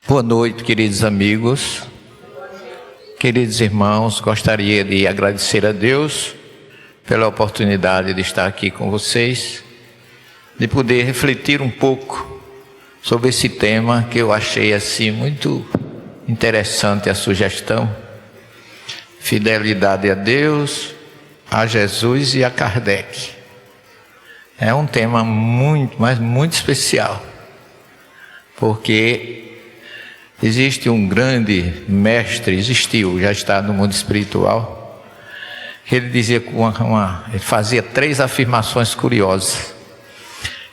Boa noite, queridos amigos, queridos irmãos. Gostaria de agradecer a Deus pela oportunidade de estar aqui com vocês, de poder refletir um pouco sobre esse tema que eu achei assim muito interessante, a sugestão: fidelidade a Deus, a Jesus e a Kardec. É um tema muito, mas muito especial, porque existe um grande mestre, existiu, já está no mundo espiritual, que ele dizia, ele fazia 3 afirmações curiosas.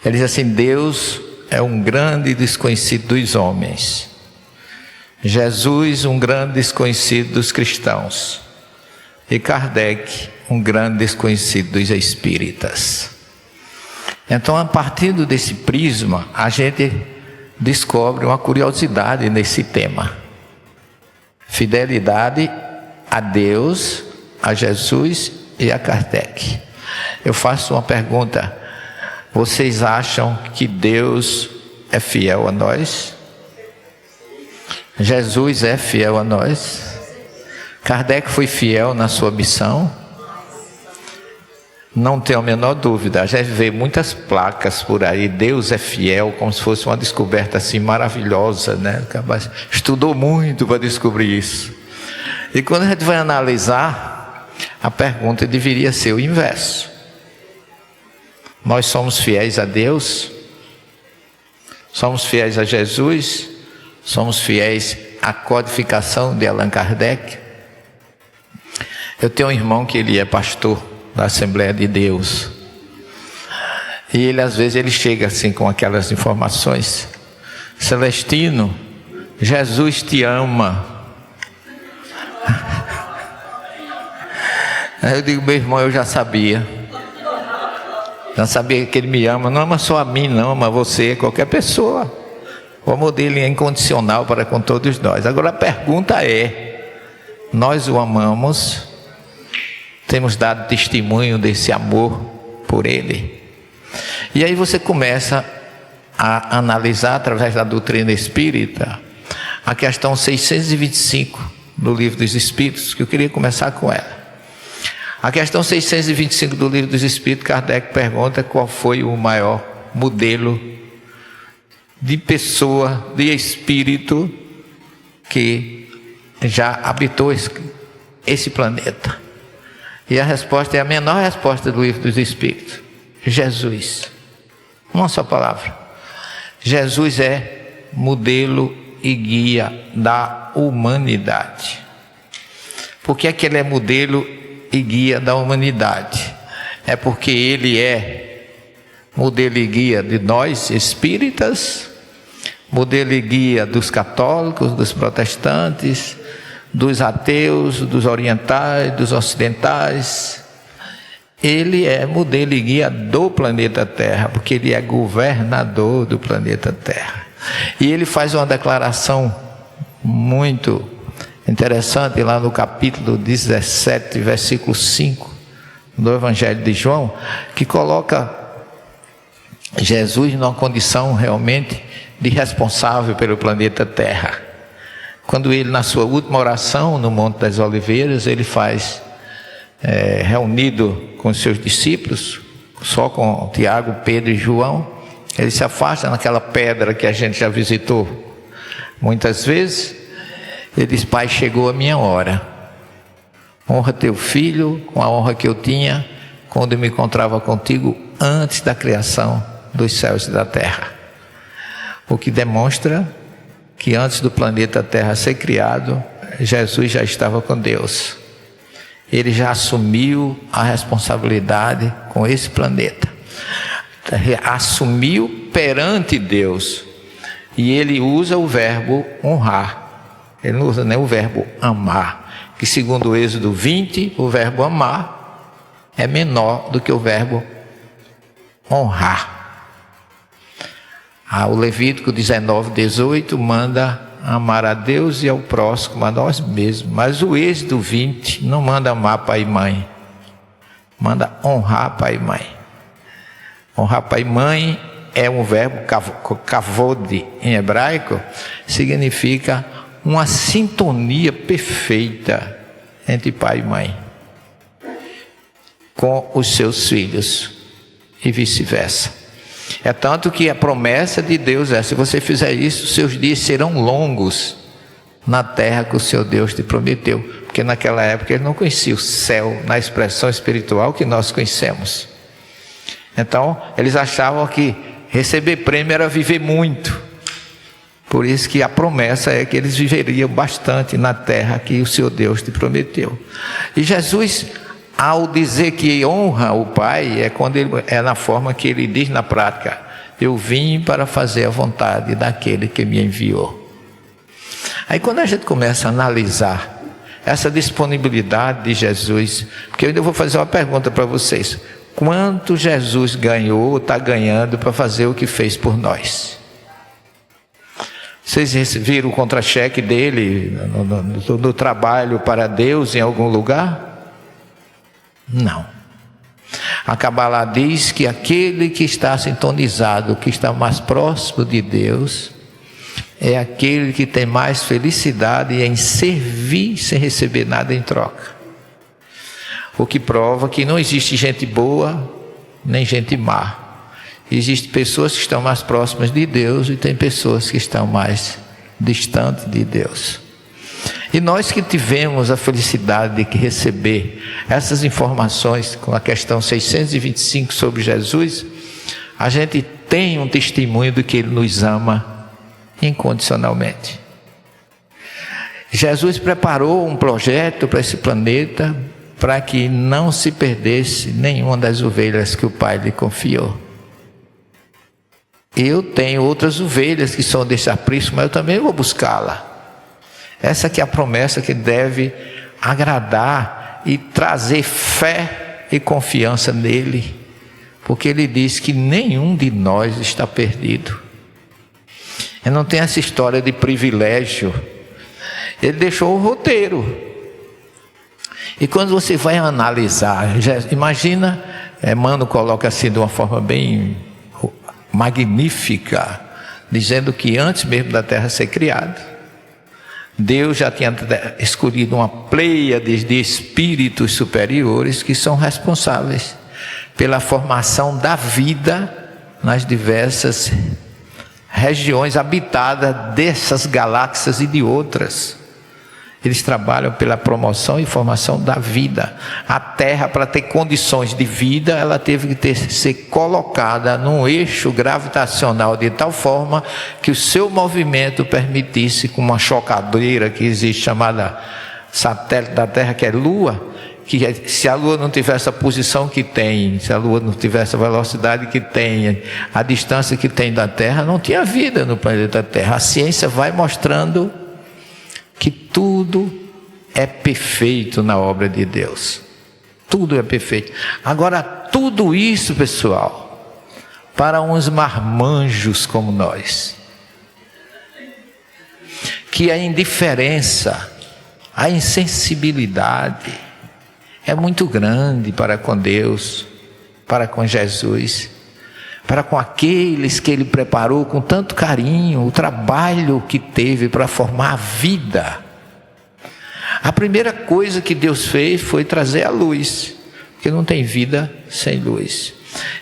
Ele dizia assim: Deus é um grande desconhecido dos homens, Jesus um grande desconhecido dos cristãos, e Kardec um grande desconhecido dos espíritas. Então, a partir desse prisma, a gente descobre uma curiosidade nesse tema: fidelidade a Deus, a Jesus e a Kardec. Eu faço uma pergunta: vocês acham que Deus é fiel a nós? Jesus é fiel a nós? Kardec foi fiel na sua missão? Não tenho a menor dúvida. A gente vê muitas placas por aí: Deus é fiel, como se fosse uma descoberta assim maravilhosa, né? Estudou muito para descobrir isso. E quando a gente vai analisar, a pergunta deveria ser o inverso: nós somos fiéis a Deus? Somos fiéis a Jesus? Somos fiéis à codificação de Allan Kardec? Eu tenho um irmão que ele é pastor da Assembleia de Deus, e ele às vezes ele chega assim com aquelas informações: Celestino, Jesus te ama. Aí eu digo: meu irmão, eu já sabia que ele me ama. Não ama só a mim, não, ama você, qualquer pessoa. O amor dele é incondicional para com todos nós. Agora a pergunta é: nós o amamos? Temos dado testemunho desse amor por ele? E aí você começa a analisar, através da doutrina espírita, a questão 625 do Livro dos Espíritos, que eu queria começar com ela. A questão 625 do Livro dos Espíritos, Kardec pergunta qual foi o maior modelo de pessoa, de espírito, que já habitou esse planeta. E a resposta é a menor resposta do Livro dos Espíritos: Jesus. Uma só palavra. Jesus é modelo e guia da humanidade. Por que é que ele é modelo e guia da humanidade? É porque ele é modelo e guia de nós espíritas, modelo e guia dos católicos, dos protestantes, dos ateus, dos orientais, dos ocidentais. Ele é modelo e guia do planeta Terra, porque ele é governador do planeta Terra. E ele faz uma declaração muito interessante lá no capítulo 17, versículo 5 do Evangelho de João, que coloca Jesus numa condição realmente de responsável pelo planeta Terra. Quando ele, na sua última oração no Monte das Oliveiras, ele faz, reunido com os seus discípulos, só com Tiago, Pedro e João, ele se afasta naquela pedra que a gente já visitou muitas vezes. Ele diz: Pai, chegou a minha hora. Honra teu filho com a honra que eu tinha quando eu me encontrava contigo antes da criação dos céus e da terra. O que demonstra que antes do planeta Terra ser criado, Jesus já estava com Deus. Ele já assumiu a responsabilidade com esse planeta. Assumiu perante Deus. E ele usa o verbo honrar. Ele não usa nem o verbo amar, que segundo o Êxodo 20, o verbo amar é menor do que o verbo honrar. O Levítico 19, 18 manda amar a Deus e ao próximo, a nós mesmos. Mas o Êxodo 20 não manda amar pai e mãe, manda honrar pai e mãe. Honrar pai e mãe é um verbo, kavod, em hebraico, significa uma sintonia perfeita entre pai e mãe com os seus filhos e vice-versa. É tanto que a promessa de Deus é: se você fizer isso, seus dias serão longos na terra que o seu Deus te prometeu. Porque naquela época ele não conhecia o céu na expressão espiritual que nós conhecemos. Então eles achavam que receber prêmio era viver muito. Por isso que a promessa é que eles viveriam bastante na terra que o seu Deus te prometeu. E Jesus, ao dizer que honra o Pai, é na forma que ele diz na prática: eu vim para fazer a vontade daquele que me enviou. Aí quando a gente começa a analisar essa disponibilidade de Jesus, porque eu ainda vou fazer uma pergunta para vocês: quanto Jesus ganhou, está ganhando para fazer o que fez por nós? Vocês viram o contra-cheque dele no trabalho para Deus em algum lugar? Não. A Kabbalah diz que aquele que está sintonizado, que está mais próximo de Deus, é aquele que tem mais felicidade em servir sem receber nada em troca. O que prova que não existe gente boa nem gente má. Existem pessoas que estão mais próximas de Deus e tem pessoas que estão mais distantes de Deus. E nós que tivemos a felicidade de receber essas informações com a questão 625 sobre Jesus, a gente tem um testemunho de que Ele nos ama incondicionalmente. Jesus preparou um projeto para esse planeta para que não se perdesse nenhuma das ovelhas que o Pai lhe confiou. Eu tenho outras ovelhas que são desse aprisco, mas eu também vou buscá-la. Essa que é a promessa que deve agradar e trazer fé e confiança nele, porque ele diz que nenhum de nós está perdido. Ele não tem essa história de privilégio. Ele deixou o roteiro. E quando você vai analisar, imagina, Emmanuel coloca assim de uma forma bem magnífica, dizendo que antes mesmo da terra ser criada, Deus já tinha escolhido uma pleiade de espíritos superiores que são responsáveis pela formação da vida nas diversas regiões habitadas dessas galáxias e de outras. Eles trabalham pela promoção e formação da vida. A Terra, para ter condições de vida, ela teve que ser colocada num eixo gravitacional de tal forma que o seu movimento permitisse, com uma chocadeira que existe, chamada satélite da Terra, que é Lua, que se a Lua não tivesse a posição que tem, se a Lua não tivesse a velocidade que tem, a distância que tem da Terra, não tinha vida no planeta Terra. A ciência vai mostrando que tudo é perfeito na obra de Deus. Tudo é perfeito. Agora, tudo isso, pessoal, para uns marmanjos como nós, que a indiferença, a insensibilidade é muito grande para com Deus, para com Jesus, para com aqueles que Ele preparou com tanto carinho, o trabalho que teve para formar a vida. A primeira coisa que Deus fez foi trazer a luz, porque não tem vida sem luz.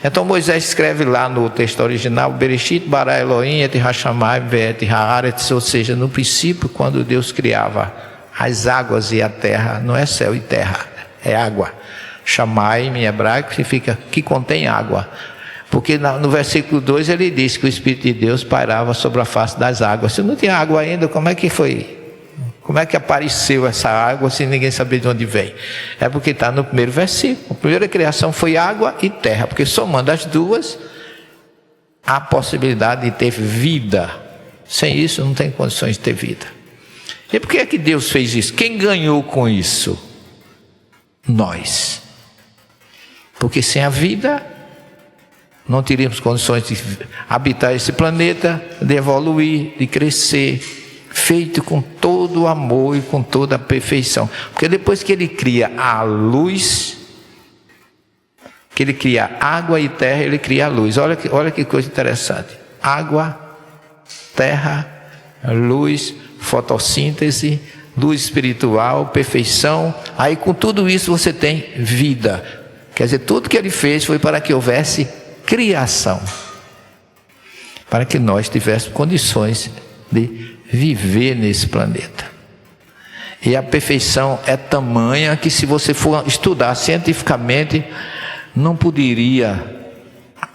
Então Moisés escreve lá no texto original: Bereshit bara Elohim et hashamayim ve'et haaretz, ou seja, no princípio, quando Deus criava as águas e a terra, não é céu e terra, é água. Shamayim em hebraico significa que contém água. Porque no versículo 2 ele diz que o Espírito de Deus pairava sobre a face das águas. Se não tinha água ainda, como é que foi? Como é que apareceu essa água se ninguém sabia de onde vem? É porque está no primeiro versículo. A primeira criação foi água e terra, porque somando as duas, há a possibilidade de ter vida. Sem isso não tem condições de ter vida. E por que é que Deus fez isso? Quem ganhou com isso? Nós. Porque sem a vida não teríamos condições de habitar esse planeta, de evoluir, de crescer, feito com todo o amor e com toda a perfeição. Porque depois que Ele cria a luz, que Ele cria água e terra, Ele cria a luz. Olha que coisa interessante. Água, terra, luz, fotossíntese, luz espiritual, perfeição. Aí com tudo isso você tem vida. Quer dizer, tudo que Ele fez foi para que houvesse criação, para que nós tivéssemos condições de viver nesse planeta. E a perfeição é tamanha que, se você for estudar cientificamente, não poderia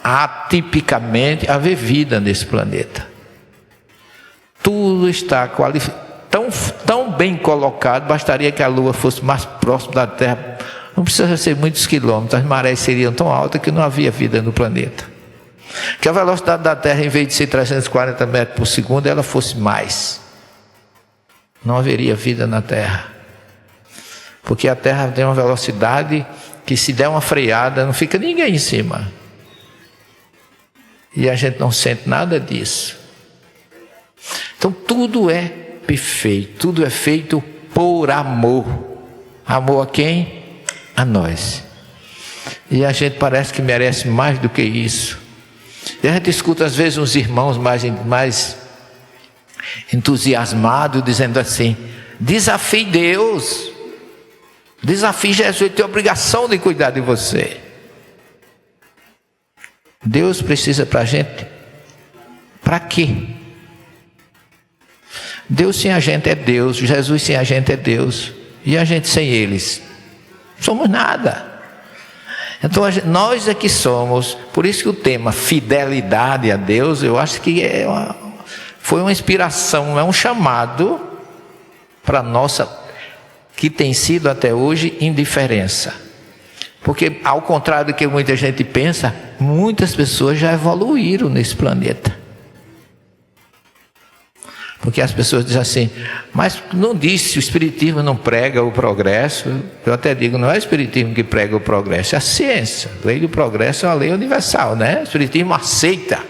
atipicamente haver vida nesse planeta. Tudo está tão bem colocado. Bastaria que a Lua fosse mais próxima da Terra, não precisa ser muitos quilômetros, as marés seriam tão altas que não havia vida no planeta. Que a velocidade da Terra, em vez de ser 340 metros por segundo, ela fosse mais. Não haveria vida na Terra. Porque a Terra tem uma velocidade que, se der uma freada, não fica ninguém em cima. E a gente não sente nada disso. Então tudo é perfeito, tudo é feito por amor. Amor a quem? A nós. E a gente parece que merece mais do que isso. E a gente escuta às vezes uns irmãos mais entusiasmados dizendo assim: desafie Deus, desafie Jesus, ele tem a obrigação de cuidar de você. Deus precisa para a gente, para quê? Deus sem a gente é Deus, Jesus sem a gente é Deus, e a gente sem eles somos nada. Então nós é que somos. Por isso que o tema fidelidade a Deus, eu acho que foi uma inspiração, é um chamado para nossa, que tem sido até hoje, indiferença. Porque, ao contrário do que muita gente pensa, muitas pessoas já evoluíram nesse planeta. Porque as pessoas dizem assim: mas não disse, o Espiritismo não prega o progresso. Eu até digo, não é o Espiritismo que prega o progresso, é a ciência. A lei do progresso é uma lei universal, né? O Espiritismo aceita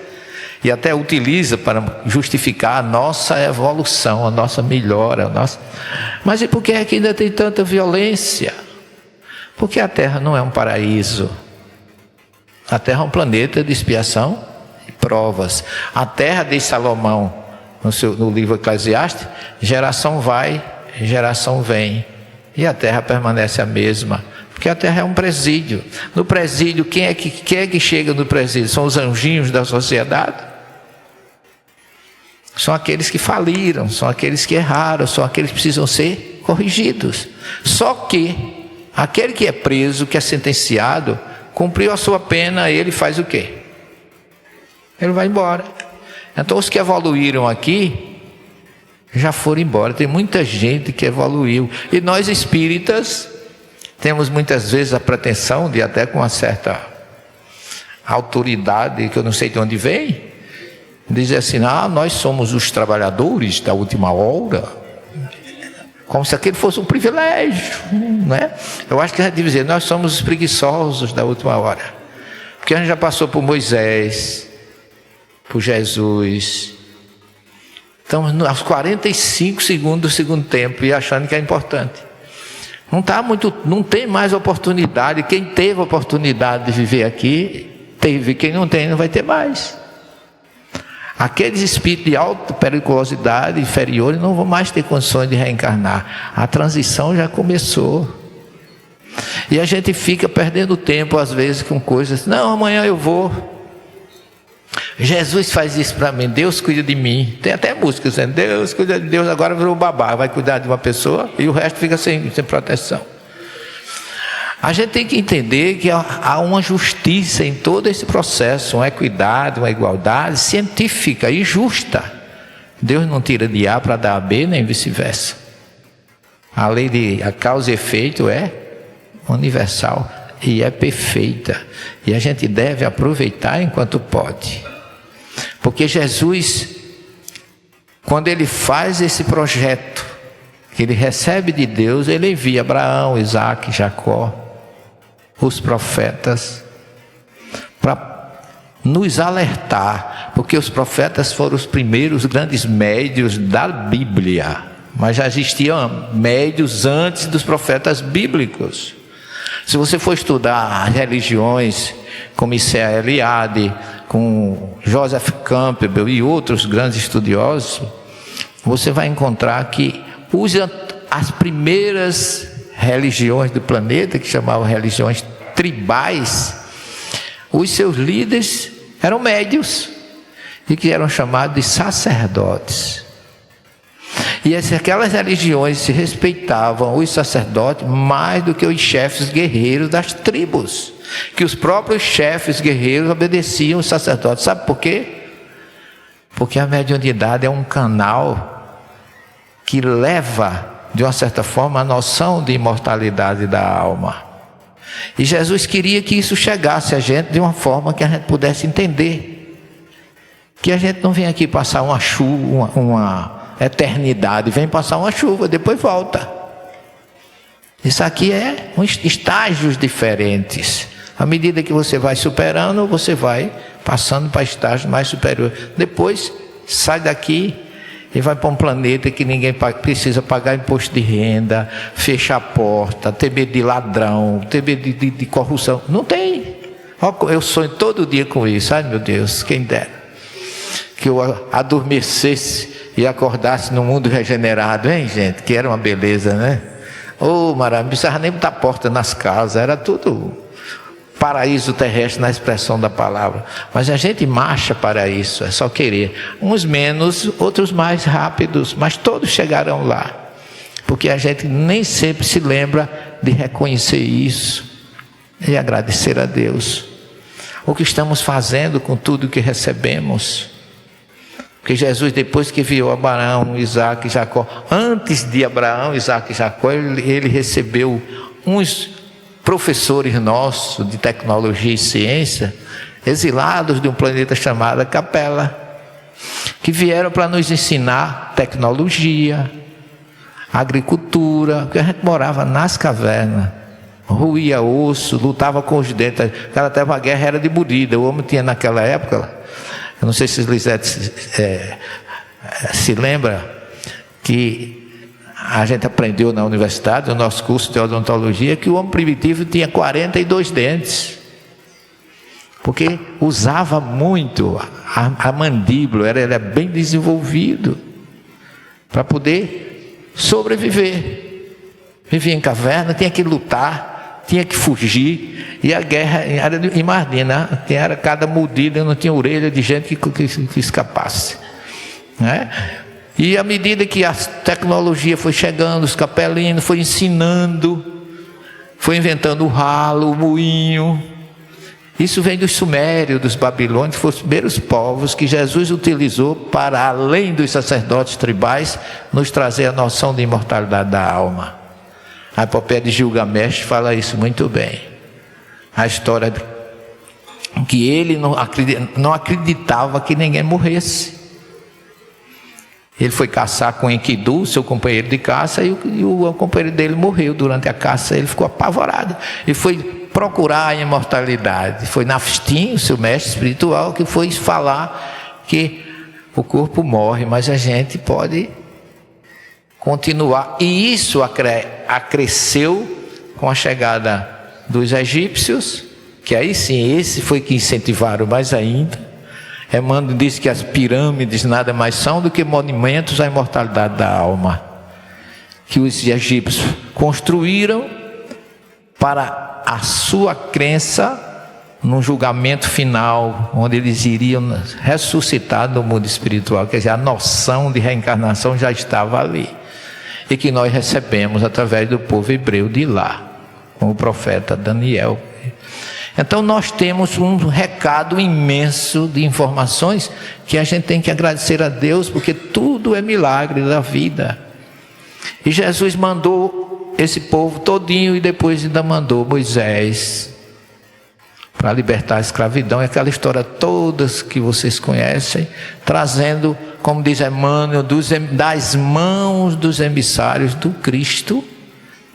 e até utiliza para justificar a nossa evolução, a nossa melhora. Mas e por que é que ainda tem tanta violência? Porque a Terra não é um paraíso. A Terra é um planeta de expiação e provas. A Terra, diz Salomão no livro Eclesiastes, geração vai, geração vem, e a Terra permanece a mesma, porque a Terra é um presídio. No presídio, quem é que chega no presídio? São os anjinhos da sociedade? São aqueles que faliram, são aqueles que erraram, são aqueles que precisam ser corrigidos. Só que aquele que é preso, que é sentenciado, cumpriu a sua pena, ele faz o quê? Ele vai embora. Então os que evoluíram aqui já foram embora. Tem muita gente que evoluiu. E nós espíritas temos muitas vezes a pretensão de, até com uma certa autoridade, que eu não sei de onde vem, dizer assim: nós somos os trabalhadores da última hora. Como se aquele fosse um privilégio, né? Eu acho que a gente deve dizer: nós somos os preguiçosos da última hora. Porque a gente já passou por Moisés, por Jesus. Estamos aos 45 segundos do segundo tempo e achando que é importante. Não tem mais oportunidade. Quem teve oportunidade de viver aqui, teve. Quem não tem, não vai ter mais. Aqueles espíritos de alta periculosidade, inferiores, não vão mais ter condições de reencarnar. A transição já começou. E a gente fica perdendo tempo, às vezes, com coisas. Não, amanhã eu vou. Jesus faz isso para mim, Deus cuida de mim. Tem até música dizendo: Deus cuida de Deus, agora virou babá, vai cuidar de uma pessoa e o resto fica sem proteção. A gente tem que entender que há uma justiça em todo esse processo, uma equidade, uma igualdade científica e justa. Deus não tira de A para dar a B, nem vice-versa. A lei de a causa e efeito é universal e é perfeita. E a gente deve aproveitar enquanto pode. Porque Jesus, quando ele faz esse projeto, que ele recebe de Deus, ele envia Abraão, Isaac, Jacó, os profetas, para nos alertar, porque os profetas foram os primeiros grandes médios da Bíblia, mas já existiam médios antes dos profetas bíblicos. Se você for estudar religiões como Mircea Eliade, com Joseph Campbell e outros grandes estudiosos, você vai encontrar que as primeiras religiões do planeta, que chamavam religiões tribais, os seus líderes eram médios e que eram chamados de sacerdotes. E aquelas religiões se respeitavam os sacerdotes mais do que os chefes guerreiros das tribos, que os próprios chefes guerreiros obedeciam os sacerdotes. Sabe por quê? Porque a mediunidade é um canal que leva, de uma certa forma, a noção de imortalidade da alma. E Jesus queria que isso chegasse a gente de uma forma que a gente pudesse entender. Que a gente não vem aqui passar uma chuva, uma eternidade, vem passar uma chuva, depois volta. Isso aqui é estágios diferentes. À medida que você vai superando, você vai passando para estágios mais superiores. Depois sai daqui e vai para um planeta que ninguém precisa pagar imposto de renda, fechar a porta, ter medo de ladrão, ter medo de corrupção. Não tem. Eu sonho todo dia com isso. Ai meu Deus, quem dera que eu adormecesse e acordasse no mundo regenerado, hein, gente? Que era uma beleza, né? Oh, maravilha, não precisava nem botar porta nas casas, era tudo paraíso terrestre na expressão da palavra. Mas a gente marcha para isso, é só querer. Uns menos, outros mais rápidos, mas todos chegarão lá. Porque a gente nem sempre se lembra de reconhecer isso e agradecer a Deus. O que estamos fazendo com tudo que recebemos. Porque Jesus, depois que viu Abraão, Isaac e Jacó, antes de Abraão, Isaac e Jacó, ele recebeu uns professores nossos de tecnologia e ciência, exilados de um planeta chamado Capela, que vieram para nos ensinar tecnologia, agricultura, porque a gente morava nas cavernas, roía osso, lutava com os dentes. Aquela teve uma guerra, era de mordida. O homem tinha naquela época, eu não sei se Lisete se lembra, que a gente aprendeu na universidade, no nosso curso de odontologia, que o homem primitivo tinha 42 dentes. Porque usava muito a mandíbula, era bem desenvolvido para poder sobreviver. Vivia em caverna, tinha que lutar, tinha que fugir. E a guerra era em Mardina, era cada mordida, não tinha orelha de gente que escapasse, né? E à medida que a tecnologia foi chegando, os capelinos foi ensinando, foi inventando o ralo, o moinho. Isso vem dos sumérios, dos babilônios, que foram os primeiros povos que Jesus utilizou para, além dos sacerdotes tribais, nos trazer a noção de imortalidade da alma. A epopeia de Gilgamesh fala isso muito bem. A história de que ele não acreditava que ninguém morresse. Ele foi caçar com Enkidu, seu companheiro de caça, e o companheiro dele morreu durante a caça. Ele ficou apavorado e foi procurar a imortalidade. Foi Nafstin, seu mestre espiritual, que foi falar que o corpo morre, mas a gente pode continuar. E isso acresceu com a chegada dos egípcios, que aí sim, esse foi que incentivaram mais ainda. Emmanuel disse que as pirâmides nada mais são do que monumentos à imortalidade da alma, que os egípcios construíram para a sua crença num julgamento final, onde eles iriam ressuscitar no mundo espiritual. Quer dizer, a noção de reencarnação já estava ali, e que nós recebemos através do povo hebreu de lá, com o profeta Daniel. Então nós temos um recado imenso de informações que a gente tem que agradecer a Deus, porque tudo é milagre da vida. E Jesus mandou esse povo todinho, e depois ainda mandou Moisés para libertar a escravidão. É aquela história todas que vocês conhecem, trazendo, como diz Emmanuel, das mãos dos emissários do Cristo.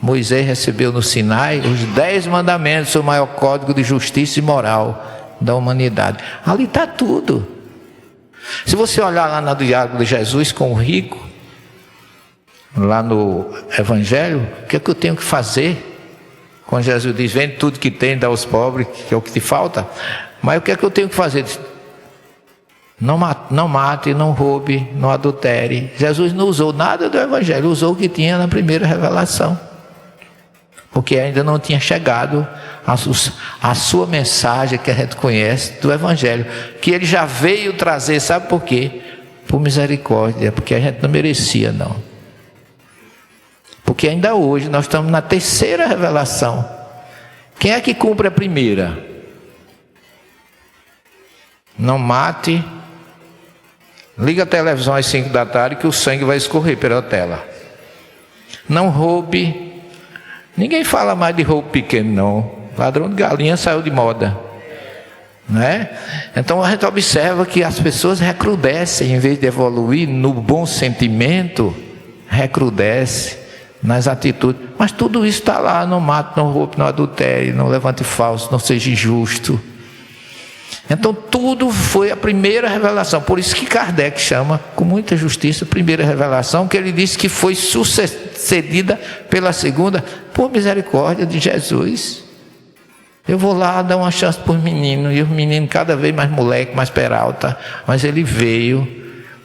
Moisés recebeu no Sinai os 10 mandamentos, o maior código de justiça e moral da humanidade. Ali está tudo. Se você olhar lá no diálogo de Jesus com o rico, lá no Evangelho, o que é que eu tenho que fazer Quando Jesus diz, vende tudo que tem, dá aos pobres, que é o que te falta. Mas o que é que eu tenho que fazer? Não mate, não roube, não adultere. Jesus não usou nada do Evangelho, usou o que tinha na primeira revelação. Porque ainda não tinha chegado a sua mensagem que a gente conhece do Evangelho. Que ele já veio trazer, sabe por quê? Por misericórdia, porque a gente não merecia não. Porque ainda hoje nós estamos na terceira revelação. Quem é que cumpre a primeira? Não mate. Liga a televisão às 5 da tarde que o sangue vai escorrer pela tela. Não roube. Ninguém fala mais de roubo pequeno não. Ladrão de galinha saiu de moda, né? Então a gente observa que as pessoas recrudescem em vez de evoluir no bom sentimento, recrudescem nas atitudes. Mas tudo isso está lá: não mate, não roube, não adultere, não levante falso, não seja injusto. Então tudo foi a primeira revelação. Por isso que Kardec chama com muita justiça a primeira revelação, que ele disse que foi sucedida pela segunda por misericórdia de Jesus. Eu vou lá dar uma chance para os meninos, e os meninos cada vez mais moleque, mais peralta, mas ele veio,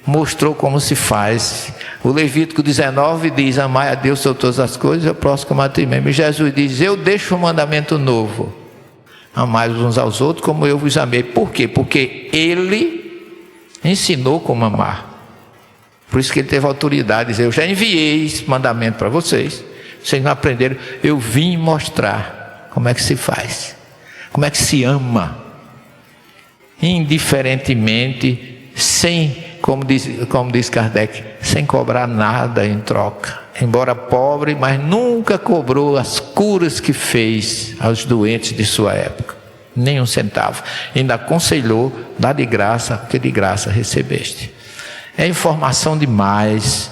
mostrou como se faz. O Levítico 19 diz: amai a Deus sobre todas as coisas e o próximo como a ti mesmo. E Jesus diz: eu deixo um mandamento novo: amai uns aos outros como eu vos amei. Por quê? Porque ele ensinou como amar. Por isso que ele teve autoridade de dizer: eu já enviei esse mandamento para vocês, vocês não aprenderam, eu vim mostrar como é que se faz, como é que se ama, indiferentemente, sem, como diz Kardec, sem cobrar nada em troca. Embora pobre, mas nunca cobrou as curas que fez aos doentes de sua época, nem um centavo. Ainda aconselhou: dá de graça, porque de graça recebeste. É informação demais,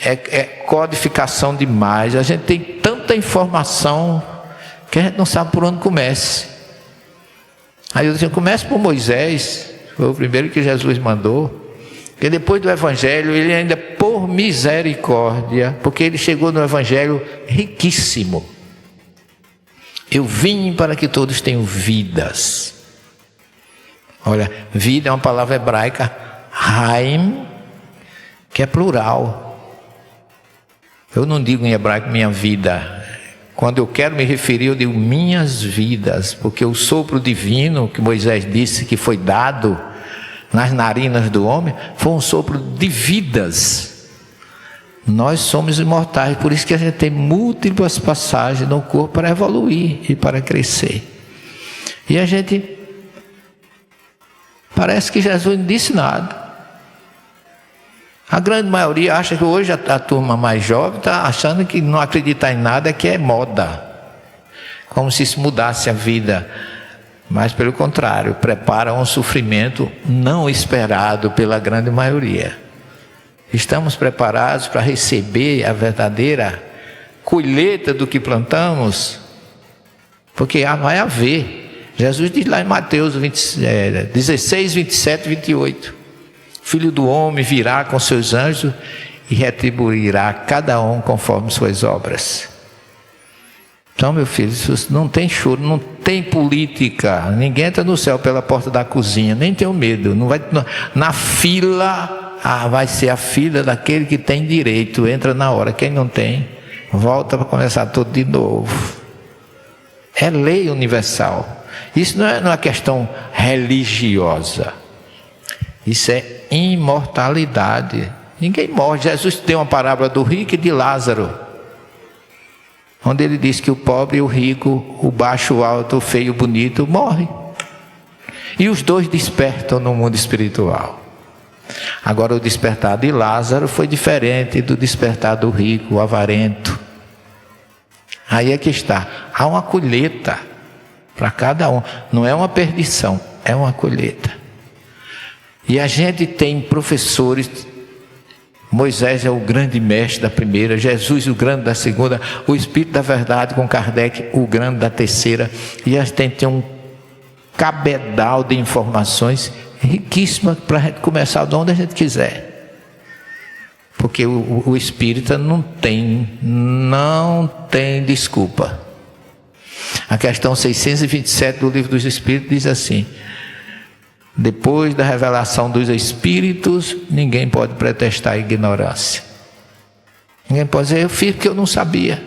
é codificação demais. A gente tem tanta informação que a gente não sabe por onde comece. Aí eu disse: comece por Moisés, foi o primeiro que Jesus mandou. Porque depois do Evangelho, ele ainda, por misericórdia, porque ele chegou no Evangelho riquíssimo. Eu vim para que todos tenham vidas. Olha, vida é uma palavra hebraica, haim, que é plural. Eu não digo em hebraico minha vida. Quando eu quero me referir, eu digo minhas vidas, porque o sopro divino que Moisés disse que foi dado nas narinas do homem, foi um sopro de vidas. Nós somos imortais, por isso que a gente tem múltiplas passagens no corpo para evoluir e para crescer. E a gente, parece que Jesus não disse nada. A grande maioria acha que hoje a turma mais jovem está achando que não acreditar em nada é que é moda, como se isso mudasse a vida. Mas pelo contrário, prepara um sofrimento não esperado pela grande maioria. Estamos preparados para receber a verdadeira colheita do que plantamos? Porque vai haver. Jesus diz lá em Mateus 16, 27 e 28. Filho do homem virá com seus anjos e retribuirá cada um conforme suas obras. Então, meu filho, não tem choro, não tem política. Ninguém entra no céu pela porta da cozinha, nem tenho medo. Não vai, na fila, vai ser a fila daquele que tem direito. Entra na hora, quem não tem, volta para começar tudo de novo. É lei universal. Isso não é uma questão religiosa. Isso é imortalidade. Ninguém morre. Jesus tem uma parábola do rico e de Lázaro, onde ele diz que o pobre e o rico, o baixo, o alto, o feio e o bonito morrem. E os dois despertam no mundo espiritual. Agora o despertar de Lázaro foi diferente do despertar do rico, o avarento. Aí é que está. Há uma colheita para cada um. Não é uma perdição, é uma colheita. E a gente tem professores. Moisés é o grande mestre da primeira, Jesus o grande da segunda, o Espírito da Verdade com Kardec o grande da terceira. E a gente tem um cabedal de informações riquíssimas para a gente começar de onde a gente quiser. Porque o espírita não tem desculpa. A questão 627 do Livro dos Espíritos diz assim: depois da revelação dos Espíritos, ninguém pode pretextar a ignorância. Ninguém pode dizer, eu fiz porque eu não sabia.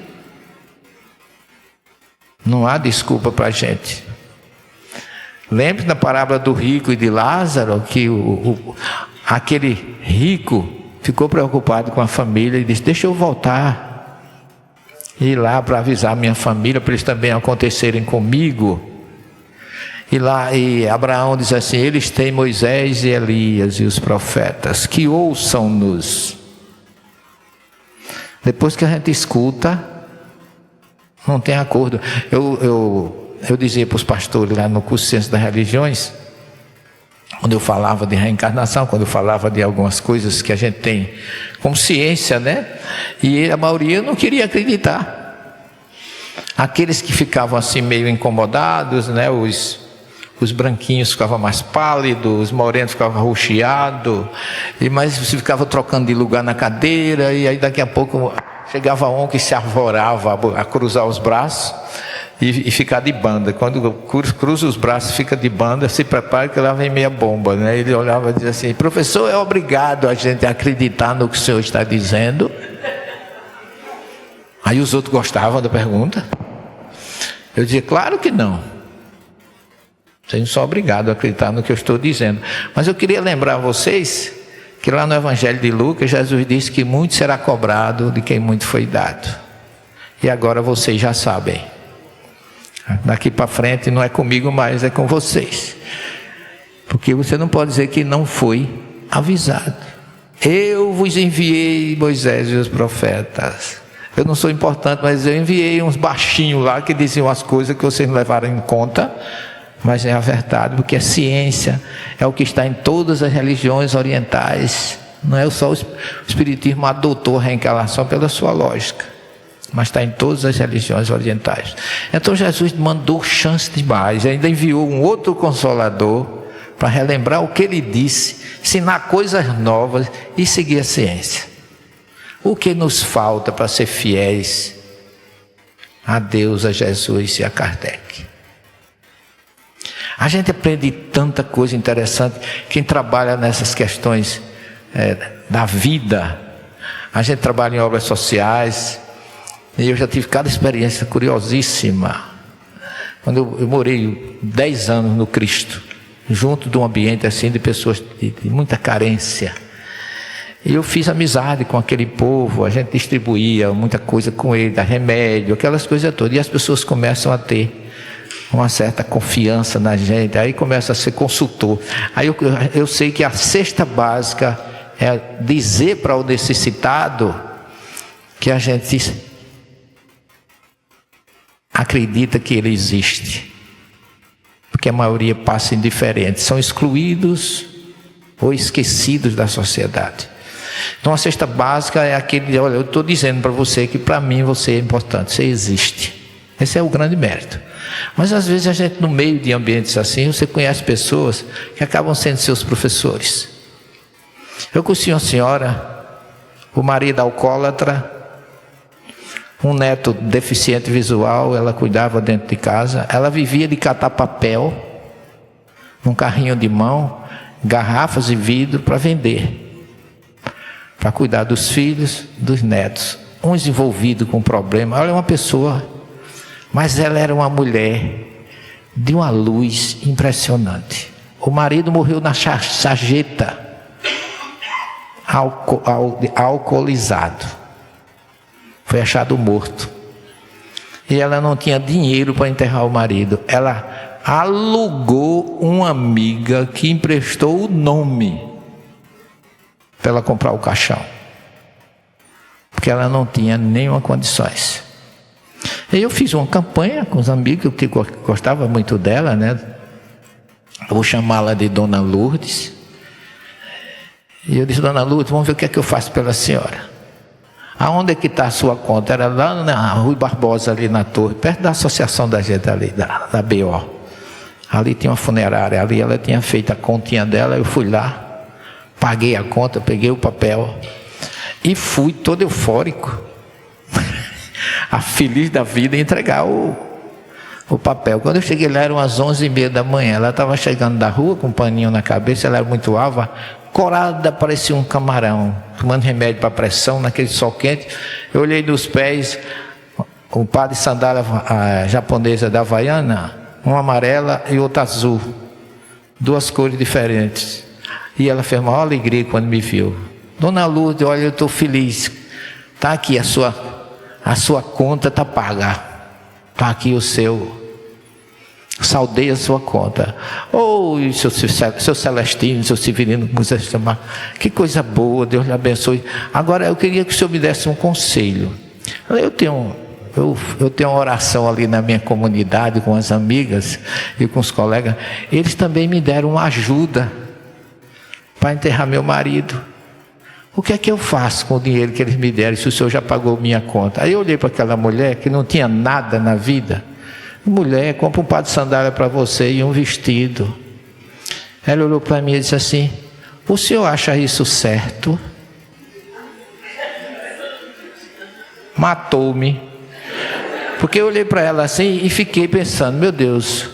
Não há desculpa para a gente. Lembre da parábola do rico e de Lázaro, que aquele rico ficou preocupado com a família e disse, deixa eu voltar. Ir lá para avisar a minha família, para eles também acontecerem comigo. E Abraão diz assim, eles têm Moisés e Elias e os profetas, que ouçam-nos. Depois que a gente escuta, não tem acordo. Eu dizia para os pastores lá no curso de Ciência das Religiões, quando eu falava de reencarnação, quando eu falava de algumas coisas que a gente tem como ciência, né? E a maioria não queria acreditar. Aqueles que ficavam assim meio incomodados, né? Os branquinhos ficavam mais pálidos, os morenos ficavam roxeados, mas você ficava trocando de lugar na cadeira, e aí daqui a pouco chegava um que se arvorava a cruzar os braços e ficar de banda. Quando cruza os braços, fica de banda, se prepara que lá vem meia bomba, né? Ele olhava e dizia assim, professor, é obrigado a gente acreditar no que o senhor está dizendo? Aí os outros gostavam da pergunta. Eu dizia, claro que não. Vocês não são obrigados a acreditar no que eu estou dizendo. Mas eu queria lembrar a vocês que lá no Evangelho de Lucas, Jesus disse que muito será cobrado de quem muito foi dado. E agora vocês já sabem. Daqui para frente não é comigo mais, é com vocês. Porque você não pode dizer que não foi avisado. Eu vos enviei Moisés e os profetas. Eu não sou importante, mas eu enviei uns baixinhos lá que diziam as coisas que vocês não levaram em conta. Mas é a verdade, porque a ciência é o que está em todas as religiões orientais. Não é só o Espiritismo adotou a reencarnação pela sua lógica, mas está em todas as religiões orientais. Então Jesus mandou chance demais, ainda enviou um outro Consolador para relembrar o que ele disse, ensinar coisas novas e seguir a ciência. O que nos falta para ser fiéis a Deus, a Jesus e a Kardec? A gente aprende tanta coisa interessante. Quem trabalha nessas questões da vida, a gente trabalha em obras sociais, e eu já tive cada experiência curiosíssima. Quando eu morei 10 anos no Cristo, junto de um ambiente assim de pessoas de muita carência, e eu fiz amizade com aquele povo, a gente distribuía muita coisa com ele, remédio, aquelas coisas todas, e as pessoas começam a ter uma certa confiança na gente, aí começa a ser consultor. Aí eu sei que a cesta básica é dizer para o necessitado que a gente acredita que ele existe, porque a maioria passa indiferente, são excluídos ou esquecidos da sociedade. Então a cesta básica é aquele, olha, eu estou dizendo para você que para mim você é importante, você existe. Esse é o grande mérito. Mas às vezes a gente, no meio de ambientes assim, você conhece pessoas que acabam sendo seus professores. Eu conheci uma senhora, o marido alcoólatra, um neto deficiente visual, ela cuidava dentro de casa, ela vivia de catar papel, num carrinho de mão, garrafas e vidro para vender, para cuidar dos filhos, dos netos, uns envolvidos com problema. Olha, uma pessoa, mas ela era uma mulher de uma luz impressionante. O marido morreu na sarjeta, alcoolizado, foi achado morto, e ela não tinha dinheiro para enterrar o marido. Ela alugou uma amiga que emprestou o nome para ela comprar o caixão, porque ela não tinha nenhuma condições. E eu fiz uma campanha com os amigos, que gostava muito dela, né? Eu vou chamá-la de Dona Lourdes. E eu disse, Dona Lourdes, vamos ver o que é que eu faço pela senhora. Aonde é que está a sua conta? Era lá na Rui Barbosa, ali na torre, perto da associação da gente ali, da BO. Ali tinha uma funerária, ali ela tinha feito a continha dela, eu fui lá, paguei a conta, peguei o papel e fui todo eufórico, a feliz da vida, entregar o papel. Quando eu cheguei lá, eram as 11h30 da manhã. Ela estava chegando da rua com um paninho na cabeça, ela era muito alva, corada, parecia um camarão, tomando remédio para pressão, naquele sol quente. Eu olhei nos pés, o par de sandália japonesa da Havaiana, uma amarela e outra azul, duas cores diferentes. E ela fez maior alegria quando me viu. Dona Lourdes, olha, eu estou feliz. Está aqui a sua conta está paga. Está aqui o seu. Saldei a sua conta. Oh, seu Celestino, seu Severino, como você chama. Que coisa boa, Deus lhe abençoe. Agora eu queria que o senhor me desse um conselho. Eu tenho uma oração ali na minha comunidade, com as amigas e com os colegas. Eles também me deram uma ajuda para enterrar meu marido. O que é que eu faço com o dinheiro que eles me deram, se o senhor já pagou minha conta? Aí eu olhei para aquela mulher que não tinha nada na vida. Mulher, compra um par de sandália para você e um vestido. Ela olhou para mim e disse assim: o senhor acha isso certo? Matou-me. Porque eu olhei para ela assim e fiquei pensando: meu Deus,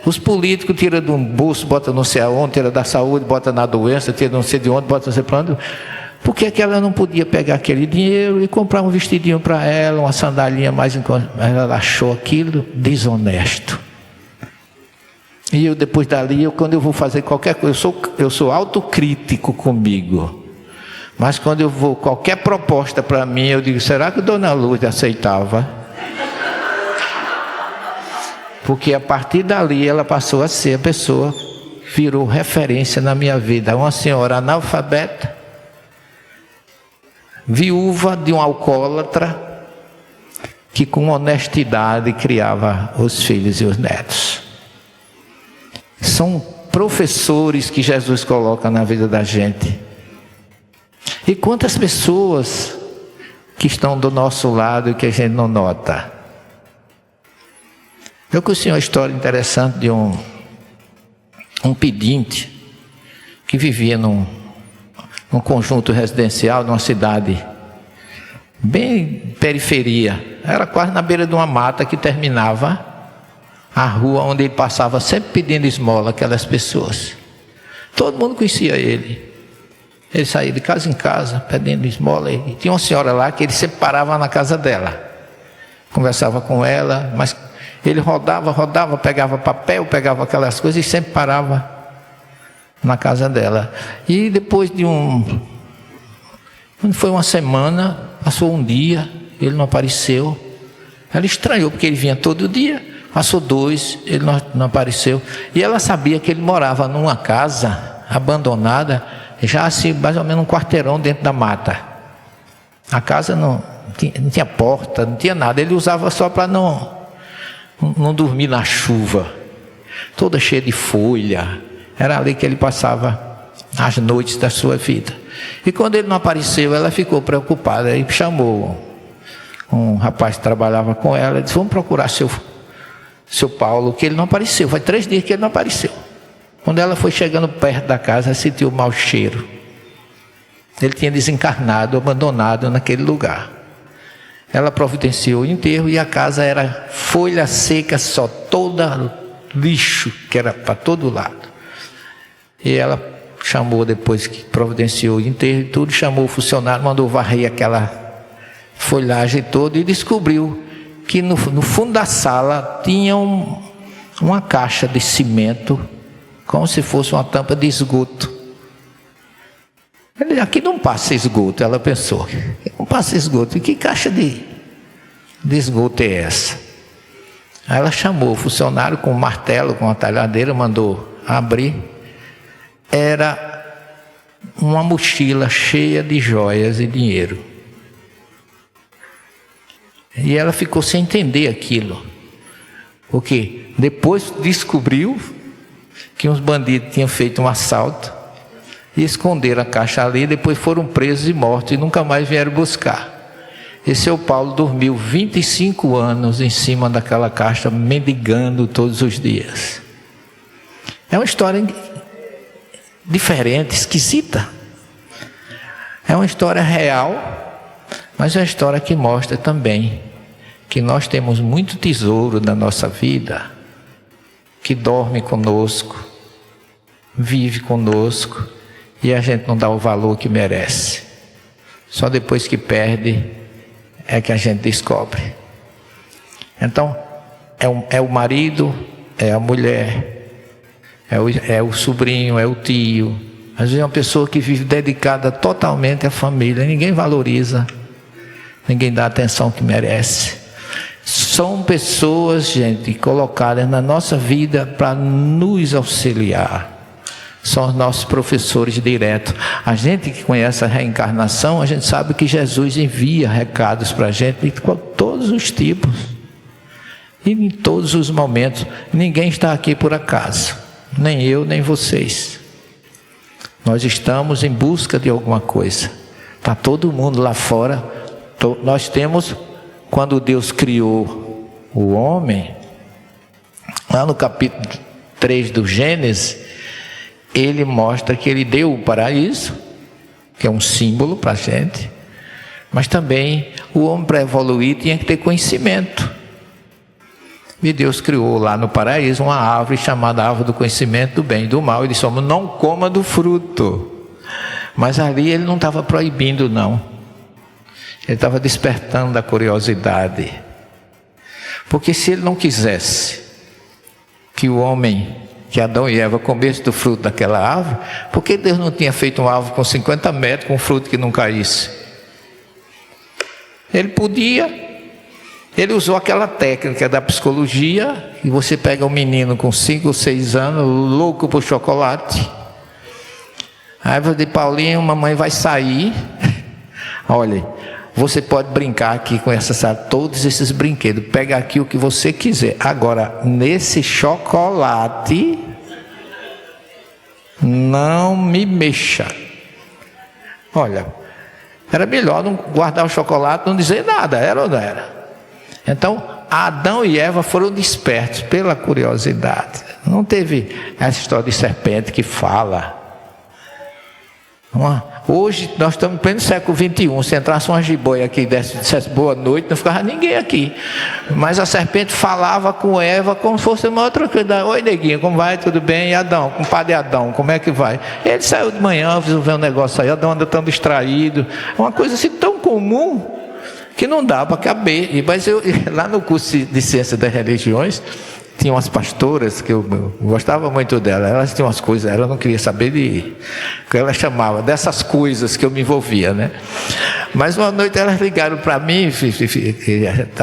os políticos tiram de um bolso, botam não sei aonde, tiram da saúde, botam na doença, tiram não sei de onde, botam não sei para onde. Por que ela não podia pegar aquele dinheiro e comprar um vestidinho para ela, uma sandalinha mais enquanto ela achou aquilo desonesto? E eu, depois dali, quando eu vou fazer qualquer coisa, eu sou autocrítico comigo. Mas quando eu vou, qualquer proposta para mim, eu digo: será que Dona Lourdes aceitava? Porque a partir dali ela passou a ser a pessoa, virou referência na minha vida. Uma senhora analfabeta, viúva de um alcoólatra, que com honestidade criava os filhos e os netos. São professores que Jesus coloca na vida da gente. E quantas pessoas que estão do nosso lado e que a gente não nota. Eu conheci uma história interessante de um pedinte que vivia num conjunto residencial, numa cidade bem periferia. Era quase na beira de uma mata que terminava a rua onde ele passava, sempre pedindo esmola àquelas pessoas. Todo mundo conhecia ele. Ele saía de casa em casa pedindo esmola. E tinha uma senhora lá que ele sempre parava na casa dela, conversava com ela, mas ele rodava, pegava papel, pegava aquelas coisas e sempre parava na casa dela. E depois de quando foi uma semana, passou um dia, ele não apareceu. Ela estranhou, porque ele vinha todo dia. Passou 2, ele não apareceu. E ela sabia que ele morava numa casa abandonada, já assim, mais ou menos um quarteirão dentro da mata. A casa não tinha porta, não tinha nada. Ele usava só para não dormir na chuva, toda cheia de folha. Era ali que ele passava as noites da sua vida. E quando ele não apareceu, ela ficou preocupada e chamou um rapaz que trabalhava com ela e disse: vamos procurar seu Paulo, que ele não apareceu. Faz 3 dias que ele não apareceu. Quando ela foi chegando perto da casa, sentiu um mau cheiro. Ele tinha desencarnado, abandonado naquele lugar. Ela providenciou o enterro e a casa era folha seca só, toda lixo, que era para todo lado. E ela chamou, depois que providenciou o enterro e tudo, chamou o funcionário, mandou varrer aquela folhagem toda e descobriu que no fundo da sala tinha uma caixa de cimento, como se fosse uma tampa de esgoto. Aqui não passa esgoto, ela pensou. Não passa esgoto. E que caixa de esgoto é essa? Aí ela chamou o funcionário com um martelo, com uma talhadeira, mandou abrir. Era uma mochila cheia de joias e dinheiro. E ela ficou sem entender aquilo. Porque depois descobriu que uns bandidos tinham feito um assalto e esconderam a caixa ali, depois foram presos e mortos e nunca mais vieram buscar. E seu Paulo dormiu 25 anos em cima daquela caixa, mendigando todos os dias. É uma história diferente, esquisita. É uma história real, mas é uma história que mostra também que nós temos muito tesouro na nossa vida, que dorme conosco, vive conosco, e a gente não dá o valor que merece. Só depois que perde é que a gente descobre. Então, é o marido, é a mulher, é o sobrinho, é o tio. Às vezes é uma pessoa que vive dedicada totalmente à família. Ninguém valoriza, ninguém dá a atenção que merece. São pessoas, gente, colocadas na nossa vida para nos auxiliar. São os nossos professores diretos. A gente que conhece a reencarnação, a gente sabe que Jesus envia recados para a gente de todos os tipos e em todos os momentos. Ninguém está aqui por acaso, nem eu, nem vocês. Nós estamos em busca de alguma coisa. Está todo mundo lá fora. Nós temos, quando Deus criou o homem, lá no capítulo 3 do Gênesis, ele mostra que ele deu o paraíso, que é um símbolo para a gente, mas também o homem, para evoluir, tinha que ter conhecimento. E Deus criou lá no paraíso uma árvore chamada árvore do conhecimento do bem e do mal. Ele disse: não coma do fruto. Mas ali ele não estava proibindo, não. Ele estava despertando a curiosidade. Porque se ele não quisesse que o homem, que Adão e Eva comessem do fruto daquela árvore, por que Deus não tinha feito uma árvore com 50 metros com um fruto que não caísse? Ele podia. Ele usou aquela técnica da psicologia, que você pega um menino com 5 ou 6 anos, louco por chocolate. Aí eu digo: Paulinho, mamãe vai sair. Olha, você pode brincar aqui com todos esses brinquedos. Pega aqui o que você quiser. Agora, nesse chocolate, não me mexa. Olha, era melhor não guardar o chocolate, não dizer nada, era ou não era? Então, Adão e Eva foram despertos pela curiosidade. Não teve essa história de serpente que fala. Hoje, nós estamos em pleno século XXI. Se entrasse uma jiboia aqui e dissesse boa noite, não ficava ninguém aqui. Mas a serpente falava com Eva como se fosse uma outra coisa. Oi, neguinho, como vai? Tudo bem? E Adão, compadre Adão, como é que vai? Ele saiu de manhã, resolveu um negócio aí. Adão anda tão distraído. Uma coisa assim tão comum que não dá para caber. Mas eu, lá no curso de Ciência das Religiões, tinha umas pastoras que eu gostava muito dela. Elas tinham umas coisas, ela não queria saber de que ela chamava dessas coisas que eu me envolvia, né? Mas uma noite elas ligaram para mim,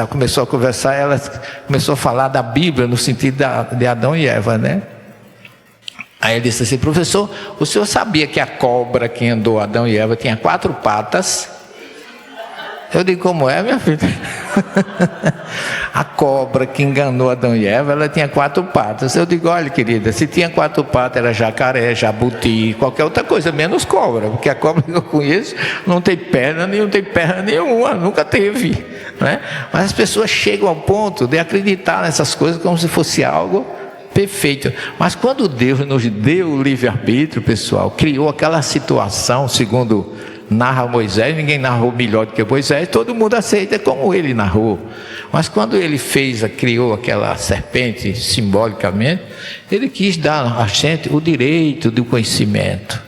começou a conversar, elas começou a falar da Bíblia no sentido de Adão e Eva, né? Aí ele disse assim: professor, o senhor sabia que a cobra que andou Adão e Eva tinha 4 patas? Eu digo: como é, minha filha? A cobra que enganou Adão e Eva, ela tinha 4 patas. Eu digo: olha, querida, se tinha 4 patas, era jacaré, jabuti, qualquer outra coisa, menos cobra. Porque a cobra que eu conheço não tem perna nenhuma, nunca teve, né? Mas as pessoas chegam ao ponto de acreditar nessas coisas como se fosse algo perfeito. Mas quando Deus nos deu o livre-arbítrio, pessoal, criou aquela situação, segundo narra Moisés, ninguém narrou melhor do que Moisés, todo mundo aceita como ele narrou. Mas quando ele criou aquela serpente simbolicamente, ele quis dar a gente o direito do conhecimento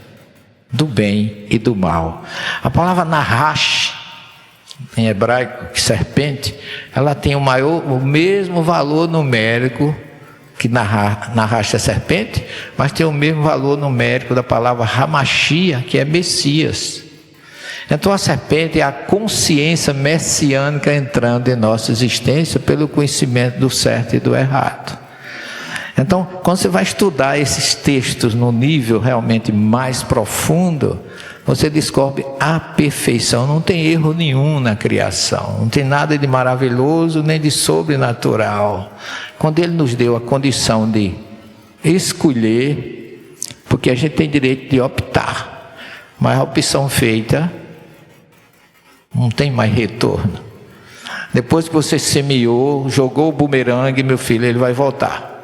do bem e do mal. A palavra nahash, em hebraico, que serpente, ela tem o mesmo valor numérico que nahash é serpente, mas tem o mesmo valor numérico da palavra Hamashia, que é Messias. Então a serpente é a consciência messiânica entrando em nossa existência pelo conhecimento do certo e do errado. Então, quando você vai estudar esses textos no nível realmente mais profundo, você descobre a perfeição. Não tem erro nenhum na criação, não tem nada de maravilhoso nem de sobrenatural. Quando Ele nos deu a condição de escolher, porque a gente tem direito de optar, mas a opção feita não tem mais retorno. Depois que você semeou, jogou o bumerangue, meu filho, ele vai voltar.